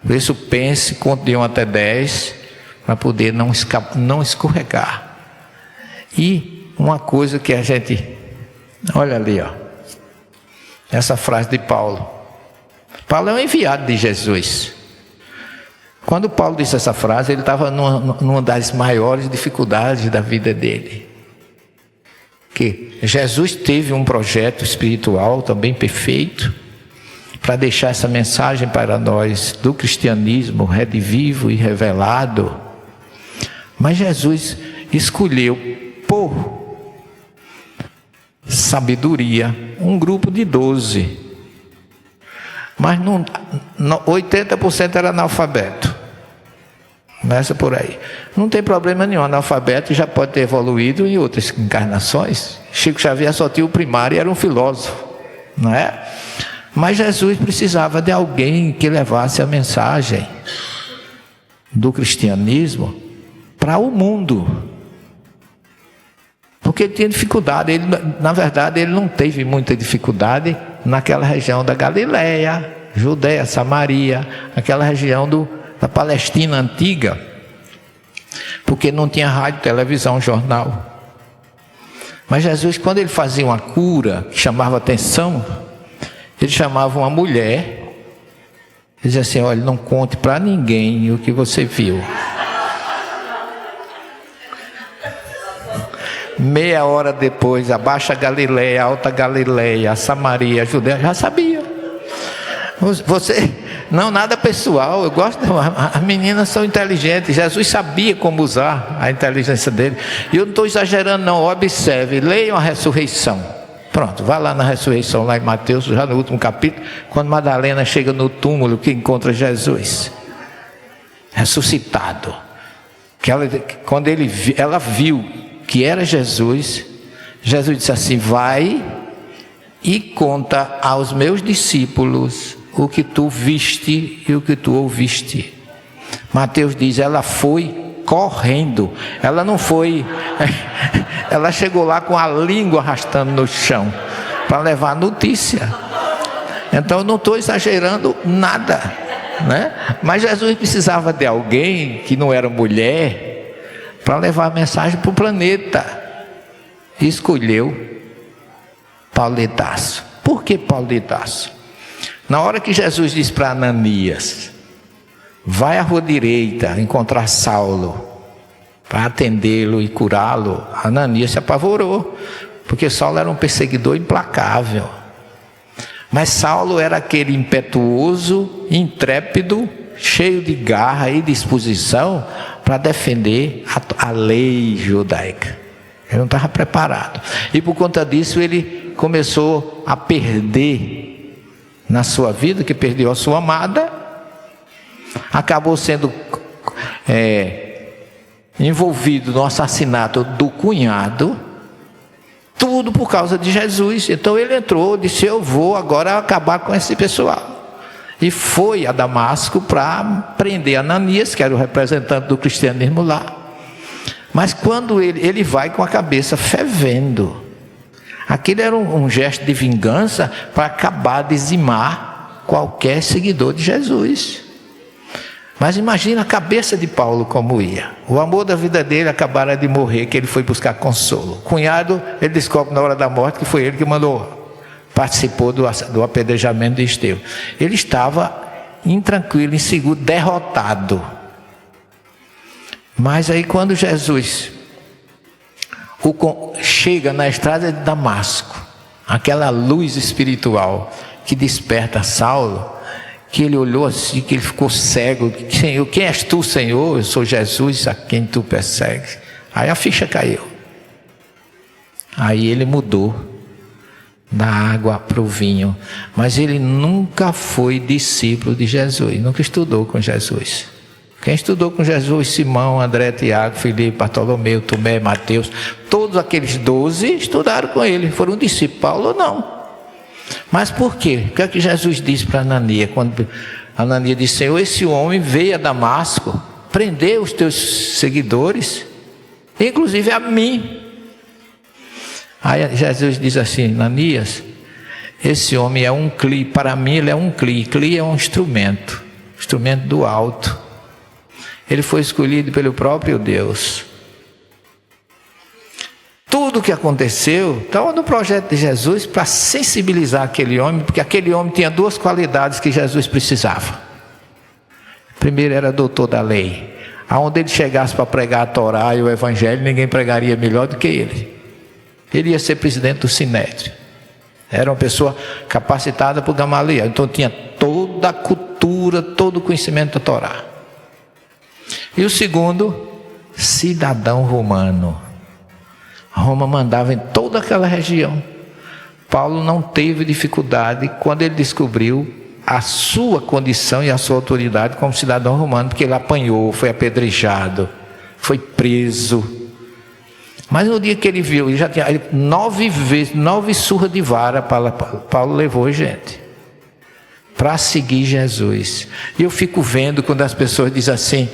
Por isso pense, conte de 1 até 10, para poder não escorregar. E uma coisa que a gente, olha ali, ó, essa frase de Paulo. Paulo é um enviado de Jesus. Quando Paulo disse essa frase, ele estava numa das maiores dificuldades da vida dele. Que Jesus teve um projeto espiritual também perfeito, para deixar essa mensagem para nós do cristianismo redivivo e revelado. Mas Jesus escolheu por sabedoria um grupo de 12. Mas 80% era analfabeto. Começa por aí. Não tem problema nenhum, analfabeto já pode ter evoluído em outras encarnações. Chico Xavier só tinha o primário e era um filósofo, não é? Mas Jesus precisava de alguém que levasse a mensagem do cristianismo para o mundo. Porque ele tinha dificuldade. Ele, na verdade, ele não teve muita dificuldade naquela região da Galileia, Judeia, Samaria, aquela região da Palestina antiga, porque não tinha rádio, televisão, jornal. Mas Jesus, quando ele fazia uma cura que chamava atenção, ele chamava uma mulher, e dizia assim: olha, não conte para ninguém o que você viu. Meia hora depois, a Baixa Galileia, a Alta Galileia, a Samaria, a Judeia, já sabia. Você, não, nada pessoal, eu gosto, as meninas são inteligentes, Jesus sabia como usar a inteligência dele. E eu não estou exagerando não, observe, leiam a ressurreição. Pronto, vá lá na ressurreição, lá em Mateus, já no último capítulo, quando Madalena chega no túmulo que encontra Jesus ressuscitado. Quando ela viu que era Jesus, Jesus disse assim: vai e conta aos meus discípulos o que tu viste e o que tu ouviste. Mateus diz, ela foi correndo, ela não foi, ela chegou lá com a língua arrastando no chão, para levar a notícia. Então eu não estou exagerando nada, né? Mas Jesus precisava de alguém que não era mulher, para levar a mensagem para o planeta. E escolheu Paulo de Tarso. Por que Paulo de Tarso? Na hora que Jesus disse para Ananias: vai à rua direita encontrar Saulo, para atendê-lo e curá-lo, Ananias se apavorou, porque Saulo era um perseguidor implacável. Mas Saulo era aquele impetuoso, intrépido, cheio de garra e disposição para defender a lei judaica. Ele não estava preparado. E por conta disso ele começou a perder na sua vida, que perdeu a sua amada, acabou sendo envolvido no assassinato do cunhado, tudo por causa de Jesus. Então ele entrou, disse: eu vou agora acabar com esse pessoal. E foi a Damasco para prender Ananias, que era o representante do cristianismo lá. Mas quando ele vai com a cabeça fervendo, aquilo era um gesto de vingança para acabar, dizimar qualquer seguidor de Jesus. Mas imagina a cabeça de Paulo como ia. O amor da vida dele acabara de morrer, que ele foi buscar consolo. O cunhado, ele descobre na hora da morte que foi ele que participou do apedrejamento de Estevão. Ele estava intranquilo, inseguro, derrotado. Mas aí quando Jesus chega na estrada de Damasco, aquela luz espiritual que desperta Saulo, que ele olhou assim, que ele ficou cego: Senhor, quem és tu, Senhor? Eu sou Jesus a quem tu persegues. Aí a ficha caiu. Aí ele mudou da água para o vinho. Mas ele nunca foi discípulo de Jesus, nunca estudou com Jesus. Quem estudou com Jesus? Simão, André, Tiago, Filipe, Bartolomeu, Tomé, Mateus, todos aqueles 12 estudaram com ele, foram discípulos. Paulo não. Mas por quê? O que é que Jesus disse para Ananias? Quando Ananias disse: Senhor, esse homem veio a Damasco prender os teus seguidores, inclusive a mim. Aí Jesus diz assim: Ananias, esse homem é um cli, para mim ele é um cli. Cli é um instrumento do alto. Ele foi escolhido pelo próprio Deus. Tudo o que aconteceu estava no projeto de Jesus para sensibilizar aquele homem, porque aquele homem tinha duas qualidades que Jesus precisava. Primeiro, era doutor da lei. Aonde ele chegasse para pregar a Torá e o Evangelho, ninguém pregaria melhor do que ele. Ele ia ser presidente do Sinédrio. Era uma pessoa capacitada por Gamaliel. Então tinha toda a cultura, todo o conhecimento da Torá. E o segundo, cidadão romano. Roma mandava em toda aquela região. Paulo não teve dificuldade quando ele descobriu a sua condição e a sua autoridade como cidadão romano, porque ele apanhou, foi apedrejado, foi preso. Mas no dia que ele viu, ele já tinha 9 surras de vara, Paulo levou gente para seguir Jesus. E eu fico vendo quando as pessoas dizem assim: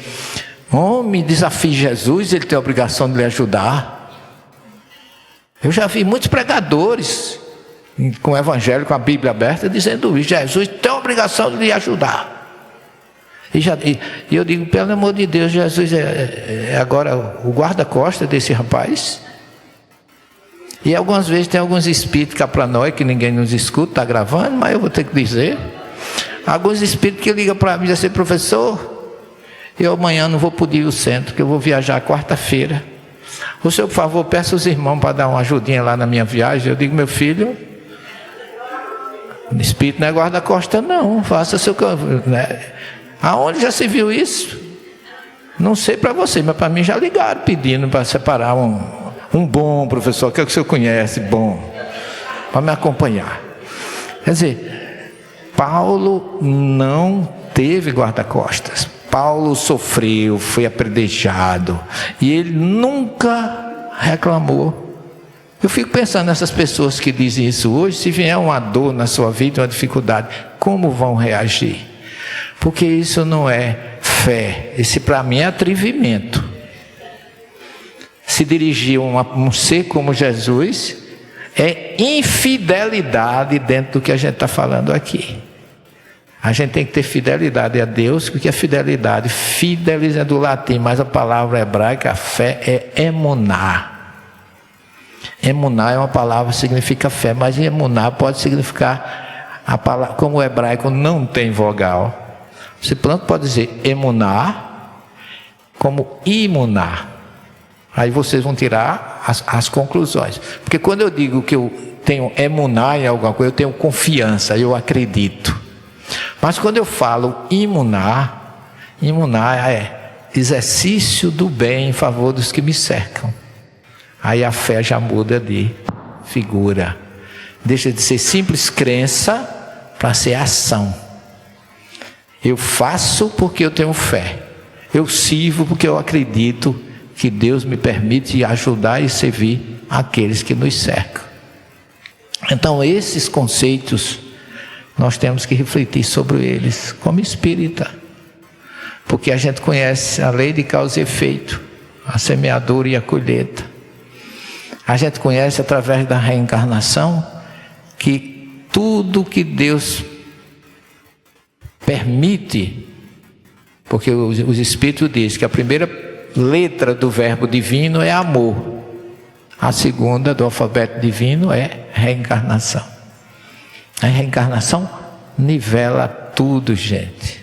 homem, desafie Jesus, ele tem a obrigação de lhe ajudar. Eu já vi muitos pregadores com o Evangelho, com a Bíblia aberta, dizendo isso: Jesus tem a obrigação de lhe ajudar. E eu digo, pelo amor de Deus, Jesus é agora o guarda-costas desse rapaz. E algumas vezes tem alguns espíritos cá para nós, que ninguém nos escuta, está gravando, mas eu vou ter que dizer. Alguns espíritos que ligam para mim e dizem assim: professor, eu amanhã não vou poder ir ao centro, porque eu vou viajar quarta-feira. O senhor, por favor, peça os irmãos para dar uma ajudinha lá na minha viagem. Eu digo: meu filho, espírito não é guarda-costa não, faça seu... Né? Aonde já se viu isso? Não sei para você, mas para mim já ligaram pedindo para separar um bom professor, que é o que o senhor conhece, bom, para me acompanhar. Quer dizer, Paulo não teve guarda-costas. Paulo sofreu, foi apedrejado, e ele nunca reclamou. Eu fico pensando nessas pessoas que dizem isso hoje, se vier uma dor na sua vida, uma dificuldade, como vão reagir? Porque isso não é fé, esse para mim é atrevimento. Se dirigir a um ser como Jesus é infidelidade dentro do que a gente está falando aqui. A gente tem que ter fidelidade a Deus, porque a fidelidade, fidelis é do latim, mas a palavra hebraica, a fé, é emuná. Emuná é uma palavra que significa fé, mas emuná pode significar, a palavra, como o hebraico não tem vogal, você pode dizer emuná, como imuná. Aí vocês vão tirar as conclusões. Porque quando eu digo que eu tenho emuná em alguma coisa, eu tenho confiança, eu acredito. Mas quando eu falo imunar é exercício do bem em favor dos que me cercam. Aí a fé já muda de figura. Deixa de ser simples crença para ser ação. Eu faço porque eu tenho fé. Eu sirvo porque eu acredito que Deus me permite ajudar e servir aqueles que nos cercam. Então esses conceitos nós temos que refletir sobre eles como espírita, porque a gente conhece a lei de causa e efeito, a semeadura e a colheita. A gente conhece através da reencarnação que tudo que Deus permite, porque os espíritos dizem que a primeira letra do verbo divino é amor, a segunda do alfabeto divino é reencarnação. A reencarnação nivela tudo, gente.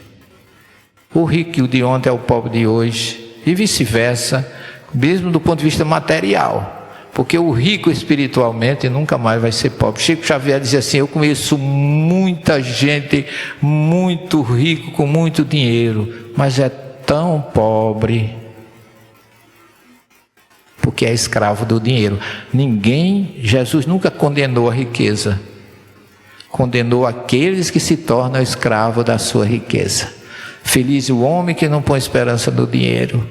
O rico de ontem é o pobre de hoje, e vice-versa, mesmo do ponto de vista material, porque o rico espiritualmente nunca mais vai ser pobre. Chico Xavier dizia assim: eu conheço muita gente muito rico, com muito dinheiro, mas é tão pobre, porque é escravo do dinheiro. Jesus nunca condenou a riqueza, condenou aqueles que se tornam escravos da sua riqueza. Feliz o homem que não põe esperança no dinheiro,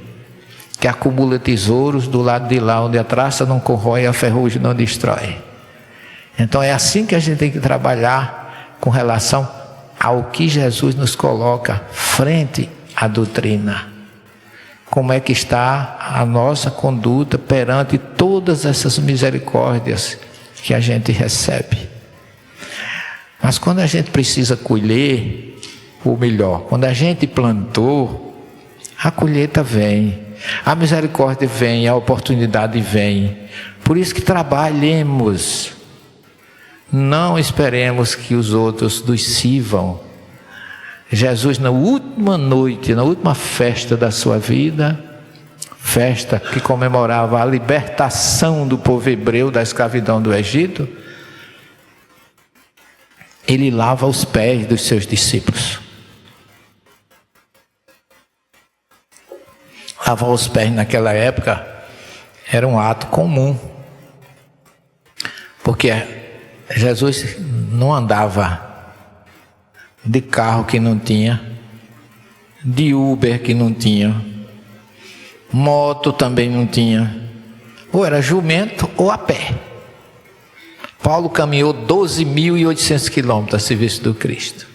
que acumula tesouros do lado de lá, onde a traça não corrói e a ferrugem não destrói. Então é assim que a gente tem que trabalhar com relação ao que Jesus nos coloca frente à doutrina. Como é que está a nossa conduta perante todas essas misericórdias que a gente recebe. Mas quando a gente precisa colher, ou melhor, quando a gente plantou, a colheita vem. a misericórdia vem, a oportunidade vem. Por isso que trabalhemos. Não esperemos que os outros nos sirvam. Jesus, na última noite, na última festa da sua vida, festa que comemorava a libertação do povo hebreu da escravidão do Egito, ele lava os pés dos seus discípulos. Lavar os pés naquela época era um ato comum, porque Jesus não andava de carro que não tinha, de Uber que não tinha, moto também não tinha, ou era jumento ou a pé. Paulo caminhou 12.800 quilômetros a serviço do Cristo.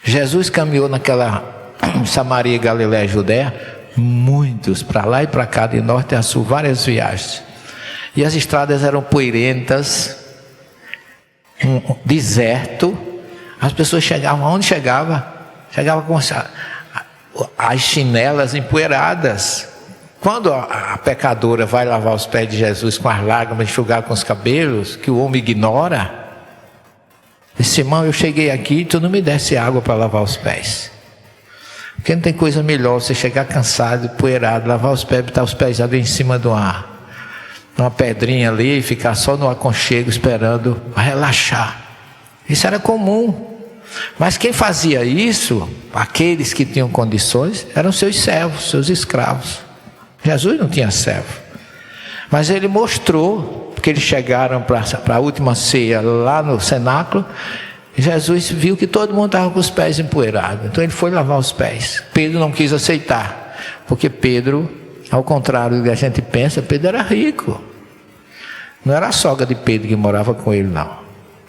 Jesus caminhou naquela Samaria, Galiléia, Judéia, muitos, para lá e para cá, de norte a sul, várias viagens. E as estradas eram poeirentas, um deserto. As pessoas chegavam, aonde chegava? Chegava com as chinelas empoeiradas. Quando a pecadora vai lavar os pés de Jesus com as lágrimas, enxugar com os cabelos, que o homem ignora, disse: irmão, eu cheguei aqui e tu não me desse água para lavar os pés. Porque não tem coisa melhor você chegar cansado, poeirado, lavar os pés, botar os pés ali em cima de uma pedrinha ali e ficar só no aconchego esperando relaxar. Isso era comum. Mas quem fazia isso, aqueles que tinham condições, eram seus servos, seus escravos. Jesus não tinha servo. Mas ele mostrou, porque eles chegaram para a última ceia lá no cenáculo, Jesus viu que todo mundo estava com os pés empoeirados. Então ele foi lavar os pés. Pedro não quis aceitar, porque Pedro, ao contrário do que a gente pensa, Pedro era rico. Não era a sogra de Pedro que morava com ele, não.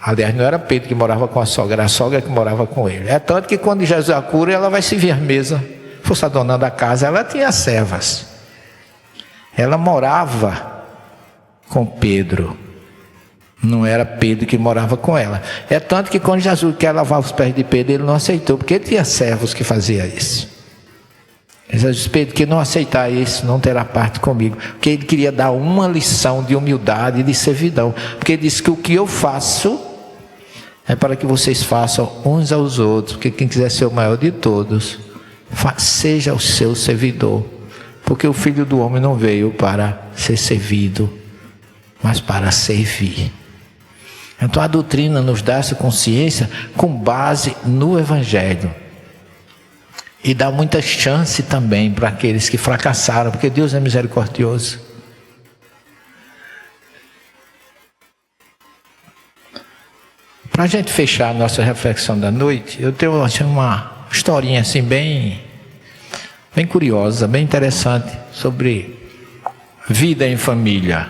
Aliás, não era Pedro que morava com a sogra, era a sogra que morava com ele. É tanto que quando Jesus a cura, ela vai servir a mesa. Fosse a dona da casa, ela tinha servas. Ela morava com Pedro. Não era Pedro que morava com ela. É tanto que quando Jesus quer lavar os pés de Pedro, ele não aceitou, porque ele tinha servos que faziam isso. Jesus disse: Pedro, que não aceitar isso, não terá parte comigo. Porque ele queria dar uma lição de humildade e de servidão. Porque ele disse que o que eu faço é para que vocês façam uns aos outros. Porque quem quiser ser o maior de todos, seja o seu servidor. Porque o Filho do Homem não veio para ser servido, mas para servir. Então a doutrina nos dá essa consciência com base no Evangelho. E dá muita chance também para aqueles que fracassaram, porque Deus é misericordioso. Para a gente fechar a nossa reflexão da noite, eu tenho uma historinha assim bem curiosa, bem interessante, sobre vida em família.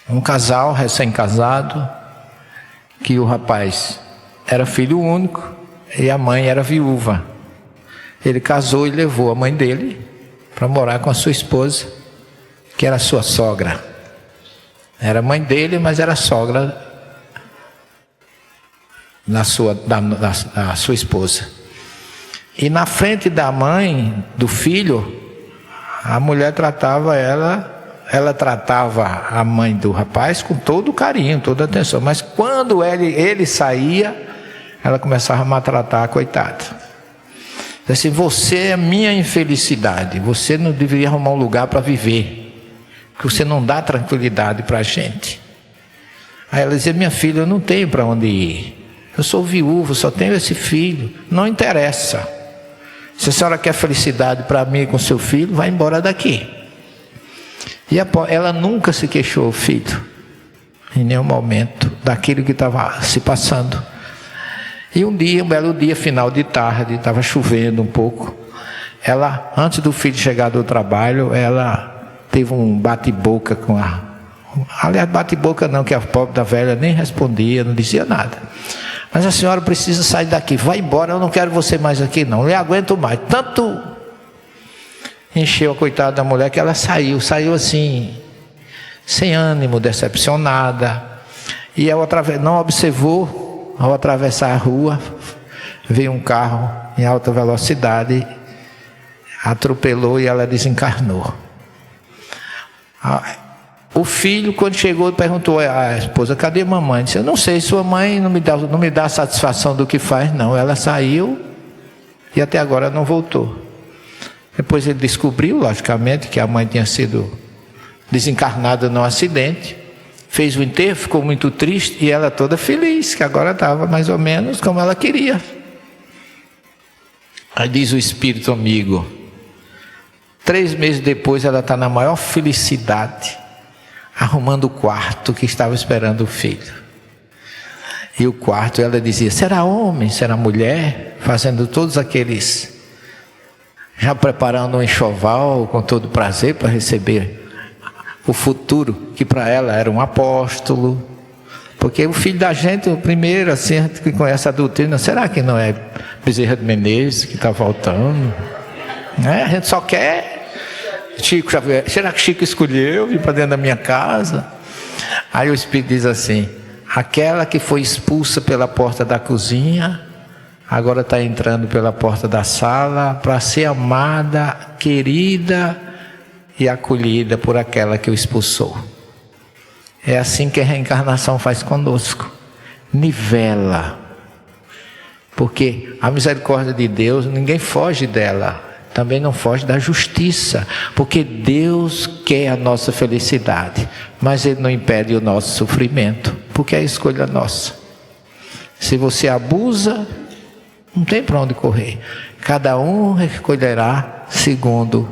Um casal recém-casado, que o rapaz era filho único e a mãe era viúva. Ele casou e levou a mãe dele para morar com a sua esposa, que era sua sogra. Era mãe dele, mas era sogra da sua esposa. E na frente da mãe do filho, a mulher tratava ela tratava a mãe do rapaz com todo o carinho, toda a atenção. Mas quando ele saía, ela começava a maltratar a coitada. Assim: você é minha infelicidade, você não deveria arrumar um lugar para viver, porque você não dá tranquilidade para a gente. Aí ela dizia: minha filha, eu não tenho para onde ir, eu sou viúva, só tenho esse filho, não interessa. Se a senhora quer felicidade para mim com seu filho, vai embora daqui. E ela nunca se queixou, filho, em nenhum momento, daquilo que estava se passando. E um belo dia, final de tarde, estava chovendo um pouco. Ela, antes do filho chegar do trabalho, ela teve um bate-boca com a... Aliás, bate-boca não, que a pobre da velha nem respondia, não dizia nada. Mas a senhora precisa sair daqui, vai embora, eu não quero você mais aqui não, não aguento mais. Tanto encheu a coitada da mulher que ela saiu assim, sem ânimo, decepcionada. E ela não observou, ao atravessar a rua, veio um carro em alta velocidade, atropelou e ela desencarnou. O filho, quando chegou, perguntou à esposa: cadê a mamãe? Disse: eu não sei, sua mãe não me dá satisfação do que faz, não. Ela saiu e até agora não voltou. Depois ele descobriu, logicamente, que a mãe tinha sido desencarnada num acidente. Fez o enterro, ficou muito triste e ela toda feliz, que agora estava mais ou menos como ela queria. Aí diz o espírito amigo, 3 meses depois ela está na maior felicidade, arrumando o quarto que estava esperando o filho. E o quarto, ela dizia: será homem, será mulher? Fazendo todos aqueles, já preparando um enxoval com todo prazer para receber o futuro, que para ela era um apóstolo. Porque o filho da gente, o primeiro, assim, a gente que conhece a doutrina, será que não é Bezerra de Menezes que está voltando? A gente só quer Chico Xavier. Será que Chico escolheu vir para dentro da minha casa? Aí o Espírito diz assim: aquela que foi expulsa pela porta da cozinha, agora está entrando pela porta da sala para ser amada, querida e acolhida por aquela que o expulsou. É assim que a reencarnação faz conosco, nivela. Porque a misericórdia de Deus, ninguém foge dela, também não foge da justiça, porque Deus quer a nossa felicidade, mas Ele não impede o nosso sofrimento, porque é a escolha nossa. Se você abusa, não tem para onde correr. Cada um recolherá segundo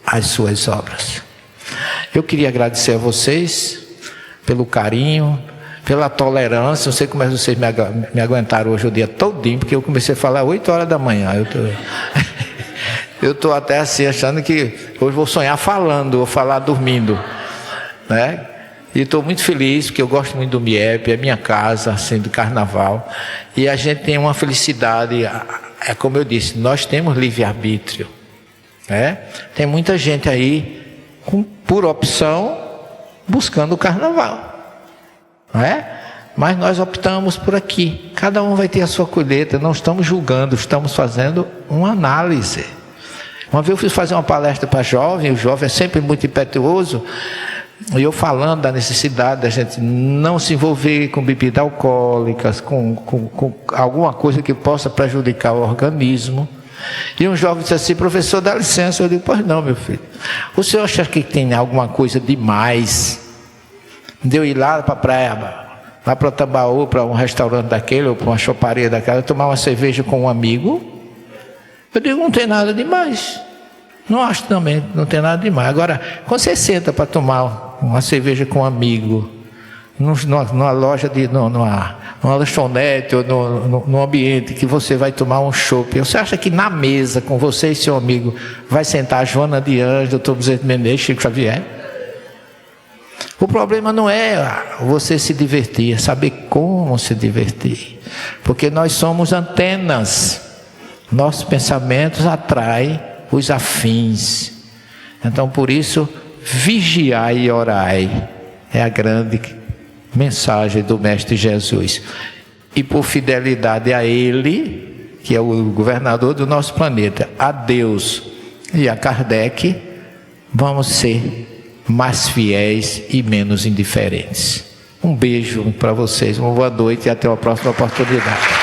as suas obras. Eu queria agradecer a vocês pelo carinho, pela tolerância. Não sei como é que vocês me aguentaram hoje o dia todinho, porque eu comecei a falar 8 horas da manhã. Eu estou até assim achando que hoje vou sonhar falando, vou falar dormindo, né? E estou muito feliz, porque eu gosto muito do MIEP, é minha casa, assim, do carnaval. E a gente tem uma felicidade, é como eu disse, nós temos livre-arbítrio, né? Tem muita gente aí, por opção, buscando o carnaval, né? Mas nós optamos por aqui. Cada um vai ter a sua colheita, não estamos julgando, estamos fazendo uma análise. Uma vez eu fui fazer uma palestra para jovem, o jovem é sempre muito impetuoso, e eu falando da necessidade da gente não se envolver com bebidas alcoólicas, com alguma coisa que possa prejudicar o organismo. E um jovem disse assim: professor, dá licença. Eu digo: pois não, meu filho. O senhor acha que tem alguma coisa demais de eu ir lá para a praia, lá para o Tambaú, para um restaurante daquele, ou para uma choparia daquela, tomar uma cerveja com um amigo? Eu digo: não tem nada demais. Não acho também, não tem nada demais. Agora, quando você senta para tomar uma cerveja com um amigo, numa loja, numa lanchonete, ou num ambiente que você vai tomar um chopp, você acha que na mesa com você e seu amigo vai sentar a Joana de Anjos, doutor Bezerra de Menezes, Chico Xavier? O problema não é você se divertir, é saber como se divertir. Porque nós somos antenas. Nossos pensamentos atraem os afins. Então, por isso, vigiai e orai. É a grande mensagem do Mestre Jesus. E por fidelidade a Ele, que é o governador do nosso planeta, a Deus e a Kardec, vamos ser mais fiéis e menos indiferentes. Um beijo para vocês, uma boa noite e até a próxima oportunidade.